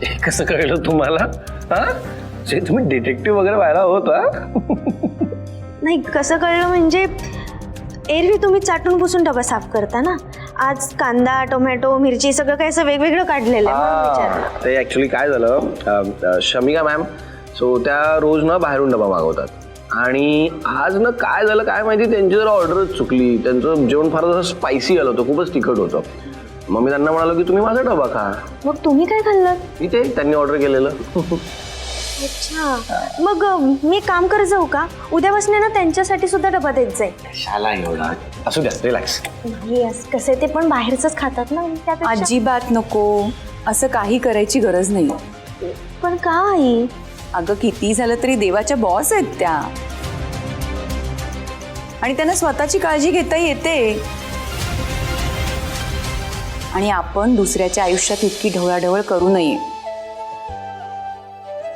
हे कसं कळलं तुम्हाला? हा, जे तुम्ही डिटेक्टिव्ह वगैरे व्हायला होता? नाही, कसं कळलं म्हणजे एरवी तुम्ही चाटून पुसून डबा साफ करता ना, आज कांदा, टोमॅटो, मिरची सगळं काही असं वेगवेगळं काढलेलं आहे म्हणून विचारलं. ते ऍक्च्युली काय झालं, शमिका मॅम सो त्या रोज ना बाहेरून डबा मागवतात आणि आज ना काय झालं काय माहिती, त्यांची जरा ऑर्डरच चुकली. त्यांचं जेवण फार जसं स्पायसी आलं होतं, खूपच तिखट होतं. मग मी त्यांना म्हणालो की तुम्ही माझा डबा खा. मग तुम्ही काय खाल्लं? इथे त्यांनी ऑर्डर केलेलं. अच्छा, मग मी एक काम करत जाऊ का, उद्यापासून ना त्यांच्यासाठी सुद्धा डबा देत जाईल. शाला एवढा असू द्या, रिलॅक्स. नाही, कसे ते पण बाहेरच खातात ना, त्यापेक्षा. अजिबात नको, असं काही करायची गरज नाही. पण का आई? अगं किती झालं तरी देवाच्या बॉस आहेत त्या, आणि त्यांना स्वतःची काळजी घेता येते. आणि आपण दुसऱ्याच्या आयुष्यात इतकी ढवळाढवळ करू नये.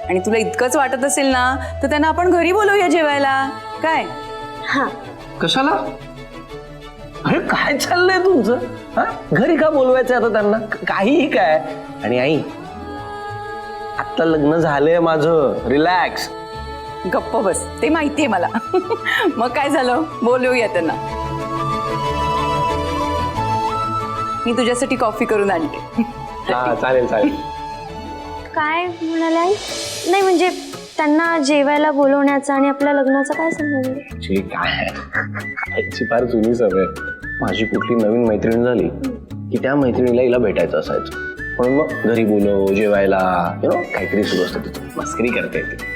आणि तुला इतकंच वाटत असेल ना, तर त्यांना आपण घरी बोलवूया जेवायला, काय? हा, कशाला? अरे काय चाललंय तुमचं? हा, घरी का बोलवायचं आता त्यांना? काहीही काय. आणि आई, आता लग्न झालंय माझं, रिलॅक्स. गप्प बस, ते माहितीये मला. मग काय झालं, बोलवूया त्यांना. मी तुझ्यासाठी कॉफी करून आणते. हा चालेल चालेल. काय म्हणाले आई? नाही म्हणजे त्यांना जेवायला बोलवण्याचा आणि आपल्या लग्नाचा काय संबंध? ऍक्च्युली काय आहे, आईची फार जुनी सवय. माझी कुठली नवीन मैत्रीण झाली की त्या मैत्रिणीला हिला भेटायचं असायचं, म्हणून मग घरी बोलव जेवायला, काहीतरी सुरू असतं तिथं, मस्करी करता येते.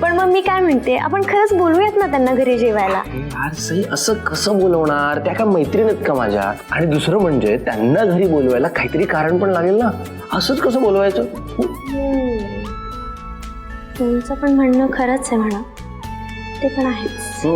पण मग मी काय म्हणते, आपण खरंच बोलूयात ना त्यांना घरी जेवायला. यार सई, असं कसं बोलवणार? त्या काय मैत्रीण आहेत का माझ्या? आणि दुसरं म्हणजे त्यांना घरी बोलवायला काहीतरी कारण पण लागेल ना, असंच कसं बोलवायचं? तुमचं पण म्हणणं खरंच आहे म्हणा, ते पण आहेच.